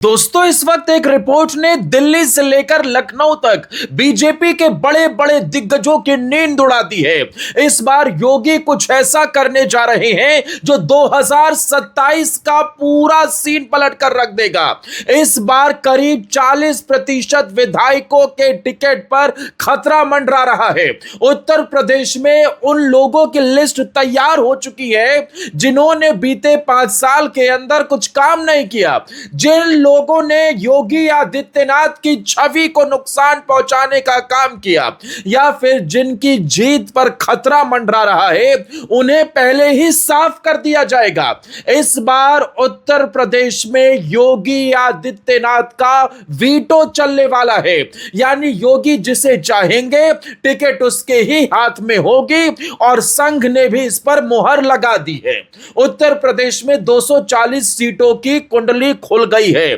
दोस्तों, इस वक्त एक रिपोर्ट ने दिल्ली से लेकर लखनऊ तक बीजेपी के बड़े बड़े दिग्गजों की नींद उड़ा दी है। इस बार योगी कुछ ऐसा करने जा रहे हैं जो 2027 का पूरा सीन पलट कर रख देगा। इस बार करीब 40% विधायकों के टिकट पर खतरा मंडरा रहा है। उत्तर प्रदेश में उन लोगों की लिस्ट तैयार हो चुकी है जिन्होंने बीते 5 साल के अंदर कुछ काम नहीं किया, जिन लोगों ने योगी आदित्यनाथ की छवि को नुकसान पहुंचाने का काम किया, या फिर जिनकी जीत पर खतरा मंडरा रहा है, उन्हें पहले ही साफ कर दिया जाएगा। इस बार उत्तर प्रदेश में योगी आदित्यनाथ का वीटो चलने वाला है, यानी योगी जिसे चाहेंगे टिकट उसके ही हाथ में होगी, और संघ ने भी इस पर मुहर लगा दी है। उत्तर प्रदेश में 240 सीटों की कुंडली खुल गई है।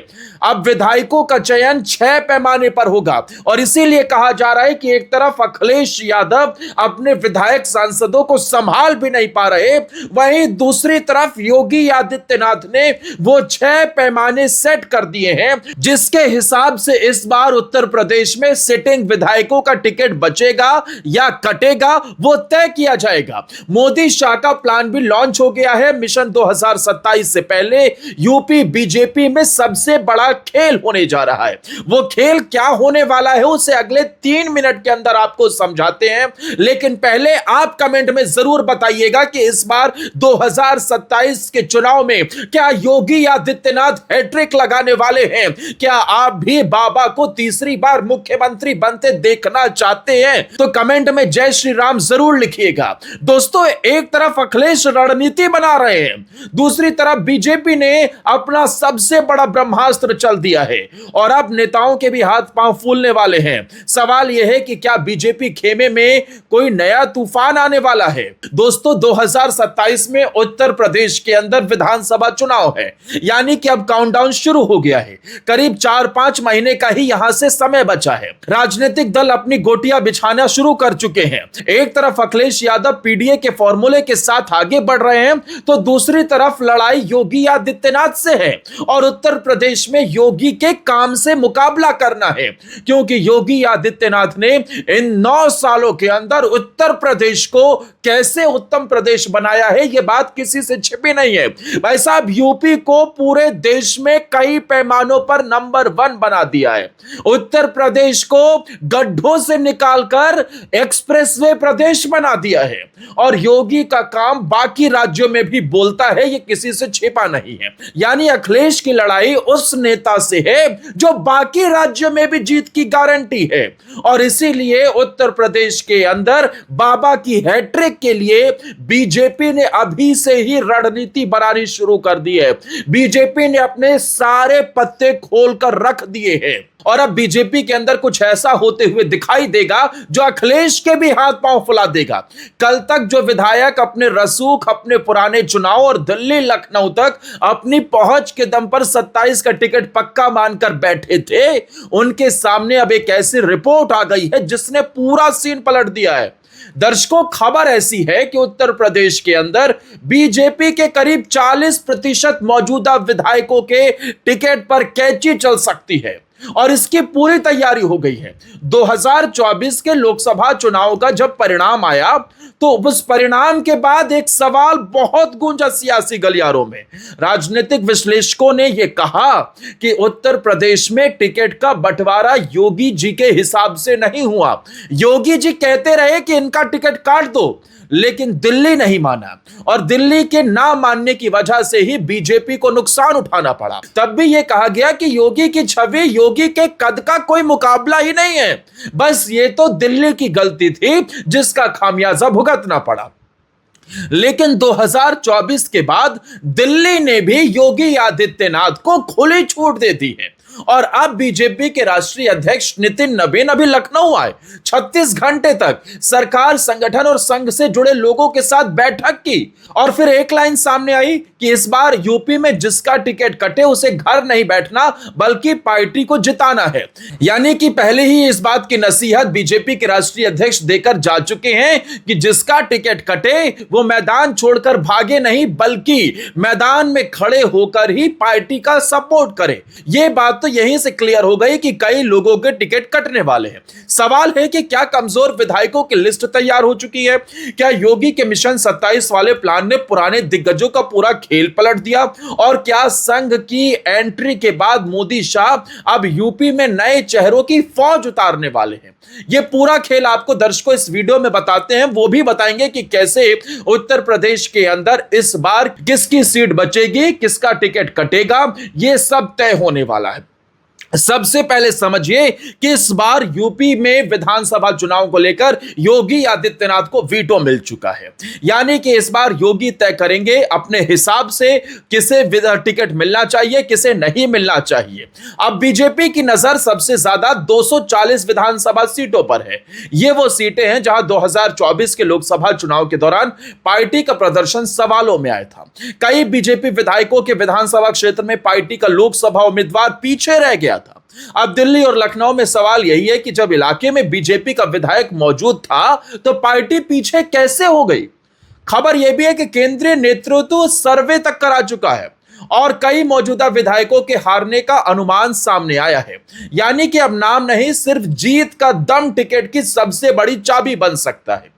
अब विधायकों का चयन 6 पैमाने पर होगा, और इसीलिए कहा जा रहा है कि एक तरफ अखिलेश यादव अपने विधायक सांसदों को संभाल भी नहीं पा रहे, वहीं दूसरी तरफ योगी आदित्यनाथ ने वो 6 पैमाने सेट कर दिए हैं, जिसके हिसाब से इस बार उत्तर प्रदेश में सिटिंग विधायकों का टिकट बचेगा या कटेगा वो तय किया जाएगा। मोदी शाह का प्लान भी लॉन्च हो गया है। मिशन 2027 से पहले यूपी बीजेपी में सबसे बड़ा खेल होने जा रहा है। वो खेल क्या होने वाला है उसे अगले 3 मिनट के अंदर आपको समझाते हैं, लेकिन पहले आप कमेंट में जरूर बताइएगा कि इस बार 2027 के चुनाव में क्या योगी आदित्यनाथ हैट्रिक लगाने वाले हैं? क्या आप भी बाबा को तीसरी बार मुख्यमंत्री बनते देखना चाहते हैं? तो कमेंट में जय श्री राम जरूर लिखिएगा। दोस्तों, एक तरफ अखिलेश रणनीति बना रहे हैं, दूसरी तरफ बीजेपी ने अपना सबसे बड़ा ब्रह्मास्त्र चल दिया है, और अब नेताओं के भी हाथ पांव फूलने वाले हैं। सवाल यह है कि क्या बीजेपी खेमे में कोई नया तूफान आने वाला है? दोस्तों, 2027 में उत्तर प्रदेश के अंदर विधानसभा चुनाव है, यानी कि अब काउंटडाउन शुरू हो गया है। करीब 4-5 महीने का ही यहां से समय बचा है। राजनीतिक दल अपनी गोटियां बिछाना शुरू कर चुके हैं। एक तरफ अखिलेश यादव पीडीए के फॉर्मूले के साथ आगे बढ़ रहे हैं, तो दूसरी तरफ लड़ाई योगी आदित्यनाथ से है, और उत्तर प्रदेश में योगी के काम से मुकाबला करना है, क्योंकि योगी आदित्यनाथ ने इन 9 सालों के अंदर उत्तर प्रदेश को कैसे उत्तम प्रदेश बनाया है, यह बात किसी से छिपी नहीं है। भाई साहब, यूपी को पूरे देश में कई पैमानों पर नंबर 1 बना दिया है। उत्तर प्रदेश को गड्ढों से निकालकर एक्सप्रेसवे प्रदेश बना दिया है, और योगी का काम बाकी राज्यों में भी बोलता है, यह किसी से छिपा नहीं है। यानी अखिलेश की लड़ाई उस नेता से है जो बाकी राज्यों में भी जीत की गारंटी है, और इसीलिए उत्तर प्रदेश के अंदर बाबा की हैट्रिक के लिए बीजेपी ने अभी से ही रणनीति बनानी शुरू कर दी है। बीजेपी ने अपने सारे पत्ते खोलकर रख दिए हैं, और अब बीजेपी के अंदर कुछ ऐसा होते हुए दिखाई देगा जो अखिलेश के भी हाथ पांव फुला देगा। कल तक जो विधायक अपने रसूख, अपने पुराने चुनाव और दिल्ली लखनऊ तक अपनी पहुंच के दम पर 27 का टिकट पक्का मानकर बैठे थे, उनके सामने अब एक ऐसी रिपोर्ट आ गई है जिसने पूरा सीन पलट दिया है। दर्शकों, खबर ऐसी है कि उत्तर प्रदेश के अंदर बीजेपी के करीब 40% मौजूदा विधायकों के टिकट पर कैंची चल सकती है, और इसकी पूरी तैयारी हो गई है। 2024 के लोकसभा चुनाव का जब परिणाम आया, तो उस परिणाम के बाद एक सवाल बहुत गूंजा सियासी गलियारों में। राजनीतिक विश्लेषकों ने यह कहा कि उत्तर प्रदेश में टिकट का बंटवारा योगी जी के हिसाब से नहीं हुआ। योगी जी कहते रहे कि इनका टिकट काट दो, लेकिन दिल्ली नहीं माना, और दिल्ली के ना मानने की वजह से ही बीजेपी को नुकसान उठाना पड़ा। तब भी यह कहा गया कि योगी की छवि, योगी के कद का कोई मुकाबला ही नहीं है, बस ये तो दिल्ली की गलती थी जिसका खामियाजा भुगतना पड़ा। लेकिन 2024 के बाद दिल्ली ने भी योगी आदित्यनाथ को खुली छूट दे दी है, और अब बीजेपी के राष्ट्रीय अध्यक्ष नितिन नवीन अभी लखनऊ आए। 36 घंटे तक सरकार, संगठन और संघ से जुड़े लोगों के साथ बैठक की और फिर एक लाइन सामने आई कि इस बार यूपी में जिसका टिकट कटे उसे घर नहीं बैठना बल्कि पार्टी को जिताना है। यानी कि पहले ही इस बात की नसीहत बीजेपी के राष्ट्रीय अध्यक्ष देकर जा चुके हैं कि जिसका टिकट कटे वो मैदान छोड़कर भागे नहीं बल्कि मैदान में खड़े होकर ही पार्टी का सपोर्ट करे। यह बात तो यहीं से क्लियर हो गई कि कई लोगों के टिकट कटने वाले हैं। सवाल है कि क्या कमजोर विधायकों की लिस्ट तैयार हो चुकी है? क्या योगी के मिशन 27 वाले प्लान ने पुराने दिग्गजों का पूरा खेल पलट दिया? और क्या संघ की एंट्री के बाद मोदी शाह अब यूपी में नए चेहरों की फौज उतारने वाले हैं? ये पूरा खेल आपको दर्शकों इस वीडियो में बताते हैं। वो भी बताएंगे कि कैसे उत्तर प्रदेश के अंदर इस बार किसकी सीट बचेगी, किसका टिकट कटेगा, ये सब तय होने वाला है। सबसे पहले समझिए कि इस बार यूपी में विधानसभा चुनाव को लेकर योगी आदित्यनाथ को वीटो मिल चुका है। यानी कि इस बार योगी तय करेंगे अपने हिसाब से किसे टिकट मिलना चाहिए, किसे नहीं मिलना चाहिए। अब बीजेपी की नजर सबसे ज्यादा 240 विधानसभा सीटों पर है। ये वो सीटें हैं जहां 2024 के लोकसभा चुनाव के दौरान पार्टी का प्रदर्शन सवालों में आया था। कई बीजेपी विधायकों के विधानसभा क्षेत्र में पार्टी का लोकसभा उम्मीदवार पीछे रह गया था। अब दिल्ली और लखनऊ में सवाल यही है कि जब इलाके में बीजेपी का विधायक मौजूद था तो पार्टी पीछे कैसे हो गई? खबर यह भी है कि केंद्रीय नेतृत्व सर्वे तक करा चुका है और कई मौजूदा विधायकों के हारने का अनुमान सामने आया है। यानी कि अब नाम नहीं, सिर्फ जीत का दम टिकट की सबसे बड़ी चाबी बन सकता है।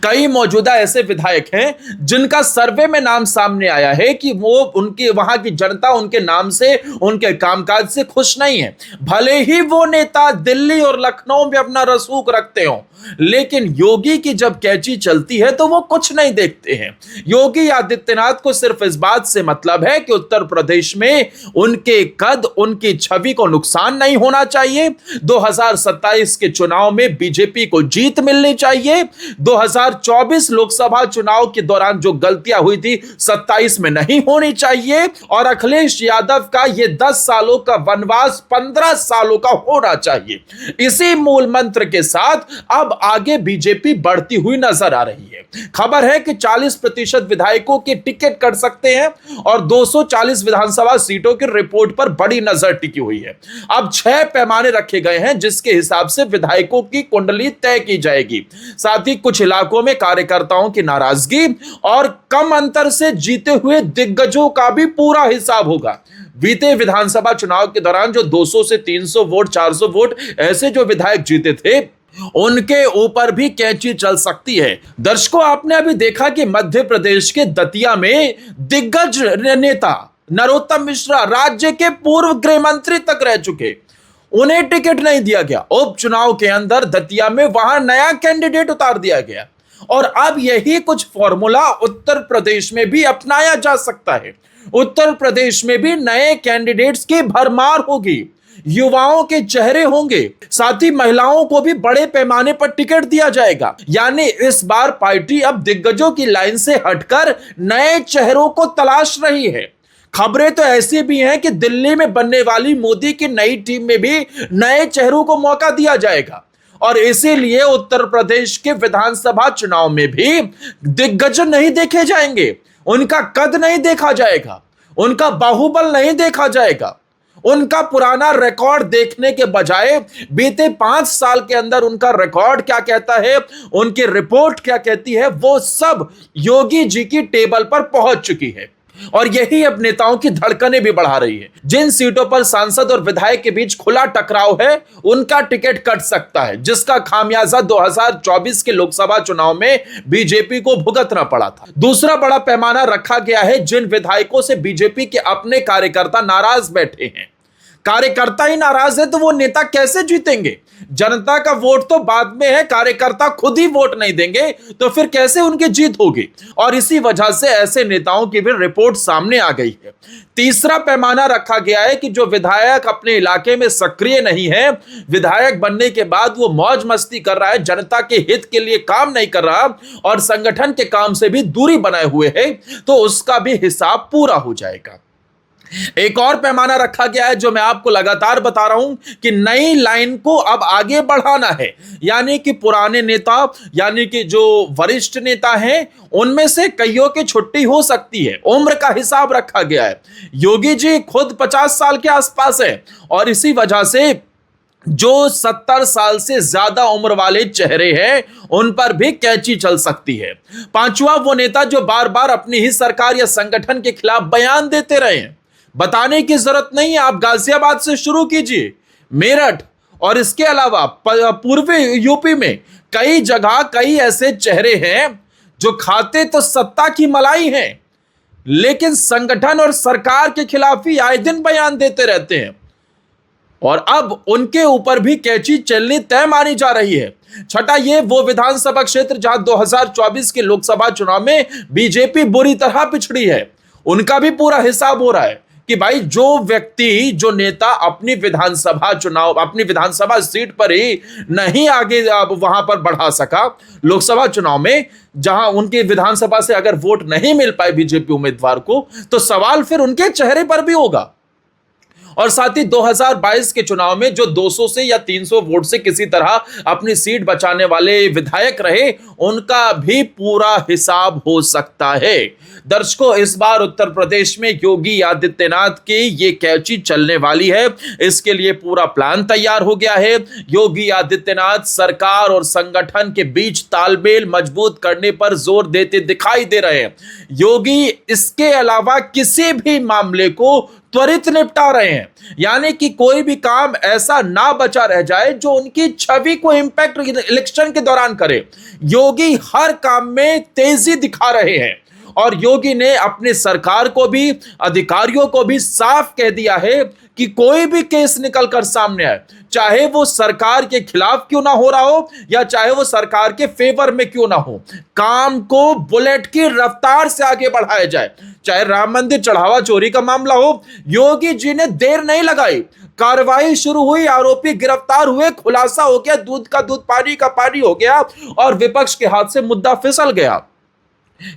कई मौजूदा ऐसे विधायक हैं जिनका सर्वे में नाम सामने आया है कि वो उनके वहां की जनता उनके नाम से, उनके कामकाज से खुश नहीं है। भले ही वो नेता दिल्ली और लखनऊ में अपना रसूख रखते हो, लेकिन योगी की जब कैची चलती है तो वो कुछ नहीं देखते हैं। योगी आदित्यनाथ को सिर्फ इस बात से मतलब है कि उत्तर प्रदेश में उनके कद, उनकी छवि को नुकसान नहीं होना चाहिए। 2027 के चुनाव में बीजेपी को जीत मिलनी चाहिए। 2024 लोकसभा चुनाव के दौरान जो गलतियां हुई थी 27 में नहीं होनी चाहिए और अखिलेश यादव का ये 10 सालों का वनवास 15 सालों का होना चाहिए। इसी मूल मंत्र के साथ अब आगे बीजेपी बढ़ती हुई नजर आ रही है। खबर है कि 40% विधायकों के टिकट कट सकते हैं और 240 विधानसभा सीटों की रिपोर्ट पर बड़ी नजर टिकी हुई है। अब 6 पैमाने रखे गए हैं जिसके हिसाब से विधायकों की कुंडली तय की जाएगी। साथ ही कुछ इलाकों में कार्यकर्ताओं की नाराजगी और कम अंतर से जीते हुए दिग्गजों का भी पूरा हिसाब होगा। बीते विधानसभा चुनाव के दौरान जो 200 से 300 वोट, 400 वोट ऐसे जो विधायक जीते थे, उनके ऊपर भी कैंची चल सकती है। दर्शकों, आपने अभी देखा कि मध्य प्रदेश के दतिया में दिग्गज नेता नरोत्तम मिश्रा, राज्य के पूर्व गृह मंत्री तक रह चुके, उन्हें टिकट नहीं दिया गया। उपचुनाव के अंदर दतिया में वहां नया कैंडिडेट उतार दिया गया और अब यही कुछ फॉर्मूला उत्तर प्रदेश में भी अपनाया जा सकता है। उत्तर प्रदेश में भी नए कैंडिडेट्स की भरमार होगी, युवाओं के चेहरे होंगे, साथ ही महिलाओं को भी बड़े पैमाने पर टिकट दिया जाएगा। यानी इस बार पार्टी अब दिग्गजों की लाइन से हटकर नए चेहरों को तलाश रही है। खबरें तो ऐसी भी हैं कि दिल्ली में बनने वाली मोदी की नई टीम में भी नए चेहरों को मौका दिया जाएगा और इसीलिए उत्तर प्रदेश के विधानसभा चुनाव में भी दिग्गज नहीं देखे जाएंगे, उनका कद नहीं देखा जाएगा, उनका बाहुबल नहीं देखा जाएगा। उनका पुराना रिकॉर्ड देखने के बजाय बीते 5 साल के अंदर उनका रिकॉर्ड क्या कहता है, उनकी रिपोर्ट क्या कहती है, वो सब योगी जी की टेबल पर पहुंच चुकी है और यही अब नेताओं की धड़कनें भी बढ़ा रही है। जिन सीटों पर सांसद और विधायक के बीच खुला टकराव है, उनका टिकट कट सकता है, जिसका खामियाजा 2024 के लोकसभा चुनाव में बीजेपी को भुगतना पड़ा था। दूसरा बड़ा पैमाना रखा गया है जिन विधायकों से बीजेपी के अपने कार्यकर्ता नाराज बैठे हैं। कार्यकर्ता ही नाराज है तो वो नेता कैसे जीतेंगे? जनता का वोट तो बाद में है, कार्यकर्ता खुद ही वोट नहीं देंगे तो फिर कैसे उनकी जीत होगी? और इसी वजह से ऐसे नेताओं की भी रिपोर्ट सामने आ गई है। तीसरा पैमाना रखा गया है कि जो विधायक अपने इलाके में सक्रिय नहीं है, विधायक बनने के बाद वो मौज मस्ती कर रहा है, जनता के हित के लिए काम नहीं कर रहा और संगठन के काम से भी दूरी बनाए हुए है, तो उसका भी हिसाब पूरा हो जाएगा। एक और पैमाना रखा गया है जो मैं आपको लगातार बता रहा हूं कि नई लाइन को अब आगे बढ़ाना है, यानी कि पुराने नेता, यानी कि जो वरिष्ठ नेता हैं, उनमें से कईयों की छुट्टी हो सकती है। उम्र का हिसाब रखा गया है। योगी जी खुद 50 साल के आसपास है और इसी वजह से जो 70 साल से ज्यादा उम्र वाले चेहरे हैं उन पर भी कैंची चल सकती है। पांचवा, वो नेता जो बार बार अपनी ही सरकार या संगठन के खिलाफ बयान देते रहे हैं। बताने की जरूरत नहीं है, आप गाजियाबाद से शुरू कीजिए, मेरठ और इसके अलावा पूर्वी यूपी में कई जगह कई ऐसे चेहरे हैं जो खाते तो सत्ता की मलाई हैं, लेकिन संगठन और सरकार के खिलाफ ही आए दिन बयान देते रहते हैं और अब उनके ऊपर भी कैंची चलनी तय मानी जा रही है। छठा, ये वो विधानसभा क्षेत्र जहां 2024 के लोकसभा चुनाव में बीजेपी बुरी तरह पिछड़ी है, उनका भी पूरा हिसाब हो रहा है कि भाई जो व्यक्ति, जो नेता अपनी विधानसभा सीट पर ही नहीं आगे वहां पर बढ़ा सका लोकसभा चुनाव में, जहां उनके विधानसभा से अगर वोट नहीं मिल पाए बीजेपी उम्मीदवार को, तो सवाल फिर उनके चेहरे पर भी होगा। और साथ ही 2022 के चुनाव में जो 200 से या 300 वोट से किसी तरह अपनी सीट बचाने वाले विधायक रहे, उनका भी पूरा हिसाब हो सकता है। दर्शकों, इस बार उत्तर प्रदेश में योगी आदित्यनाथ की ये कैंची चलने वाली है। इसके लिए पूरा प्लान तैयार हो गया है। योगी आदित्यनाथ सरकार और संगठन के बीच तालमेल मजबूत करने पर जोर देते दिखाई दे रहे हैं। योगी इसके अलावा किसी भी मामले को त्वरित निपटा रहे हैं, यानी कि कोई भी काम ऐसा ना बचा रह जाए जो उनकी छवि को इंपैक्ट इलेक्शन के दौरान करे। योगी हर काम में तेजी दिखा रहे हैं और योगी ने अपने सरकार को भी, अधिकारियों को भी साफ कह दिया है कि कोई भी केस निकलकर सामने आए, चाहे वो सरकार के खिलाफ क्यों ना हो रहा हो या चाहे वो सरकार के फेवर में क्यों ना हो, काम को बुलेट की रफ्तार से आगे बढ़ाया जाए। चाहे राम मंदिर चढ़ावा चोरी का मामला हो, योगी जी ने देर नहीं लगाई, कार्रवाई शुरू हुई, आरोपी गिरफ्तार हुए, खुलासा हो गया, दूध का दूध पानी का पानी हो गया और विपक्ष के हाथ से मुद्दा फिसल गया।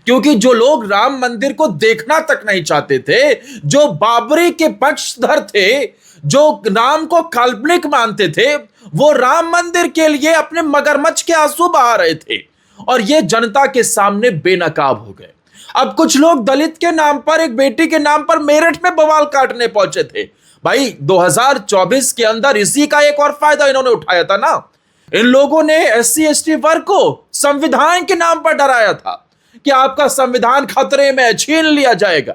क्योंकि जो लोग राम मंदिर को देखना तक नहीं चाहते थे, जो बाबरी के पक्षधर थे, जो राम को काल्पनिक मानते थे, वो राम मंदिर के लिए अपने मगरमच्छ के आंसू बहा रहे थे और ये जनता के सामने बेनकाब हो गए। अब कुछ लोग दलित के नाम पर, एक बेटी के नाम पर मेरठ में बवाल काटने पहुंचे थे। भाई 2024 के अंदर इसी का एक और फायदा इन्होंने उठाया था ना। इन लोगों ने SC ST वर्ग को संविधान के नाम पर डराया था कि आपका संविधान खतरे में, छीन लिया जाएगा।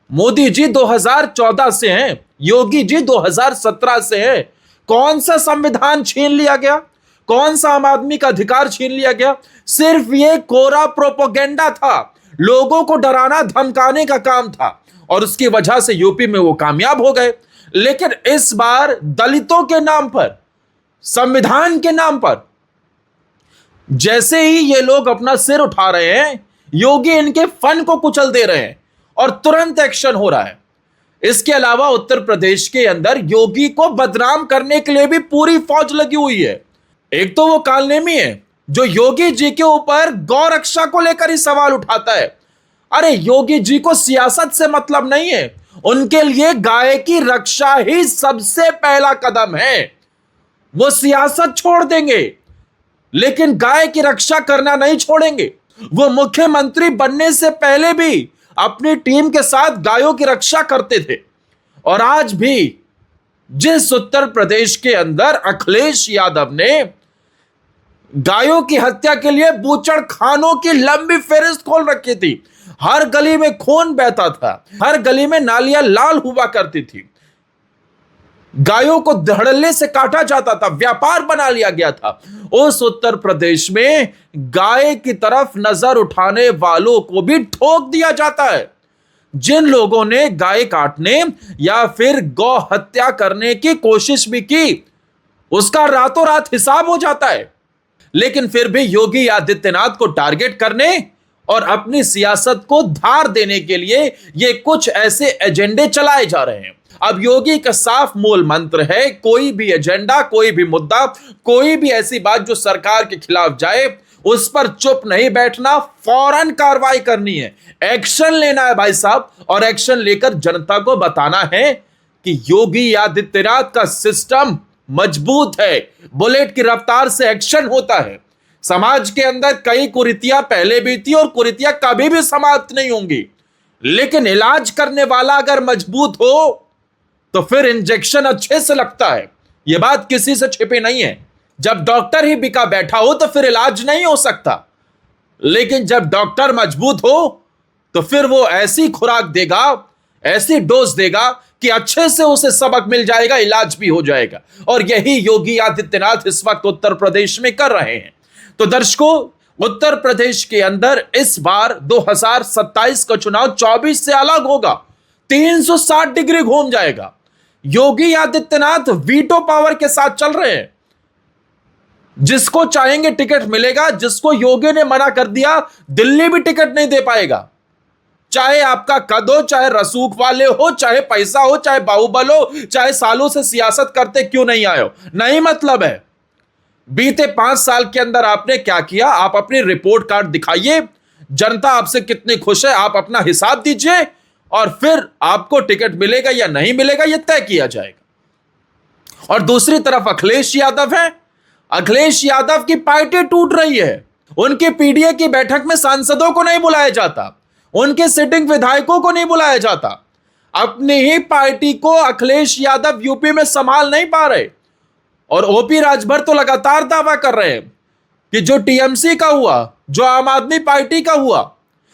मोदी जी 2014 से हैं, योगी जी 2017 से हैं। कौन सा संविधान छीन लिया गया? कौन सा आम आदमी का अधिकार छीन लिया गया? सिर्फ ये कोरा प्रोपेगेंडा था, लोगों को डराना धमकाने का काम था और उसकी वजह से यूपी में वो कामयाब हो गए। लेकिन इस बार दलितों के नाम पर, संविधान के नाम पर जैसे ही ये लोग अपना सिर उठा रहे हैं, योगी इनके फन को कुचल दे रहे हैं और तुरंत एक्शन हो रहा है। इसके अलावा उत्तर प्रदेश के अंदर योगी को बदनाम करने के लिए भी पूरी फौज लगी हुई है। एक तो वो कालनेमी है जो योगी जी के ऊपर गौ रक्षा को लेकर ही सवाल उठाता है। अरे योगी जी को सियासत से मतलब नहीं है, उनके लिए गाय की रक्षा ही सबसे पहला कदम है। वो सियासत छोड़ देंगे लेकिन गाय की रक्षा करना नहीं छोड़ेंगे। वो मुख्यमंत्री बनने से पहले भी अपनी टीम के साथ गायों की रक्षा करते थे और आज भी जिस उत्तर प्रदेश के अंदर अखिलेश यादव ने गायों की हत्या के लिए बूचड़ खानों की लंबी फेहरिस्त खोल रखी थी, हर गली में खून बहता था, हर गली में नालियां लाल हुआ करती थी, गायों को धड़ल्ले से काटा जाता था, व्यापार बना लिया गया था। उस उत्तर प्रदेश में गाय की तरफ नजर उठाने वालों को भी ठोक दिया जाता है। जिन लोगों ने गाय काटने या फिर गौ हत्या करने की कोशिश भी की, उसका रातों रात हिसाब हो जाता है। लेकिन फिर भी योगी आदित्यनाथ को टारगेट करने और अपनी सियासत को धार देने के लिए ये कुछ ऐसे एजेंडे चलाए जा रहे हैं। अब योगी का साफ मूल मंत्र है, कोई भी एजेंडा, कोई भी मुद्दा, कोई भी ऐसी बात जो सरकार के खिलाफ जाए, उस पर चुप नहीं बैठना, फौरन कार्रवाई करनी है, एक्शन लेना है भाई साहब। और एक्शन लेकर जनता को बताना है कि योगी आदित्यनाथ का सिस्टम मजबूत है, बुलेट की रफ्तार से एक्शन होता है। समाज के अंदर कई कुरीतियां पहले भी थी और कुरीतियां कभी भी समाप्त नहीं होंगी, लेकिन इलाज करने वाला अगर मजबूत हो तो फिर इंजेक्शन अच्छे से लगता है। यह बात किसी से छिपी नहीं है। जब डॉक्टर ही बिका बैठा हो तो फिर इलाज नहीं हो सकता, लेकिन जब डॉक्टर मजबूत हो तो फिर वो ऐसी खुराक देगा, ऐसी डोज देगा कि अच्छे से उसे सबक मिल जाएगा, इलाज भी हो जाएगा। और यही योगी आदित्यनाथ इस वक्त उत्तर प्रदेश में कर रहे हैं। तो दर्शकों, उत्तर प्रदेश के अंदर इस बार 2027 का चुनाव 24 से अलग होगा, 360 डिग्री घूम जाएगा। योगी आदित्यनाथ वीटो पावर के साथ चल रहे हैं। जिसको चाहेंगे टिकट मिलेगा, जिसको योगी ने मना कर दिया दिल्ली भी टिकट नहीं दे पाएगा। चाहे आपका कद हो, चाहे रसूख वाले हो, चाहे पैसा हो, चाहे बाहुबल हो, चाहे सालों से सियासत करते क्यों नहीं आए हो, नहीं मतलब है। बीते 5 साल के अंदर आपने क्या किया, आप अपनी रिपोर्ट कार्ड दिखाइए, जनता आपसे कितनी खुश है आप अपना हिसाब दीजिए, और फिर आपको टिकट मिलेगा या नहीं मिलेगा यह तय किया जाएगा। और दूसरी तरफ अखिलेश यादव है। अखिलेश यादव की पार्टी टूट रही है। उनके पीडीए की बैठक में सांसदों को नहीं बुलाया जाता, उनके सिटिंग विधायकों को नहीं बुलाया जाता। अपनी ही पार्टी को अखिलेश यादव यूपी में संभाल नहीं पा रहे। और ओपी राजभर तो लगातार दावा कर रहे हैं कि जो टीएमसी का हुआ, जो आम आदमी पार्टी का हुआ,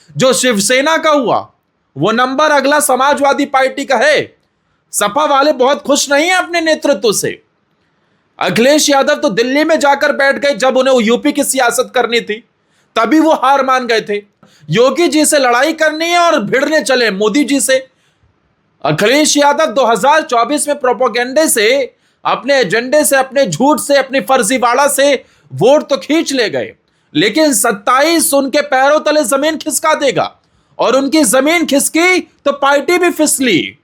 जो शिवसेना का हुआ, वो नंबर अगला समाजवादी पार्टी का है। सपा वाले बहुत खुश नहीं है अपने नेतृत्व से। अखिलेश यादव तो दिल्ली में जाकर बैठ गए, जब उन्हें यूपी की सियासत करनी थी तभी वो हार मान गए थे। योगी जी से लड़ाई करनी है और भिड़ने चले मोदी जी से। अखिलेश यादव 2024 में प्रोपेगेंडे से, अपने एजेंडे से, अपने झूठ से, अपनी फर्जीवाड़ा से वोट तो खींच ले गए, लेकिन 27 उनके पैरों तले जमीन खिसका देगा। और उनकी जमीन खिसकी तो पार्टी भी फिसली,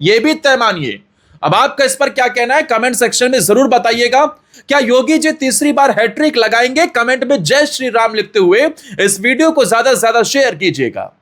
यह भी तय मानिए। अब आपका इस पर क्या कहना है कमेंट सेक्शन में जरूर बताइएगा। क्या योगी जी तीसरी बार हैट्रिक लगाएंगे? कमेंट में जय श्री राम लिखते हुए इस वीडियो को ज्यादा से ज्यादा शेयर कीजिएगा।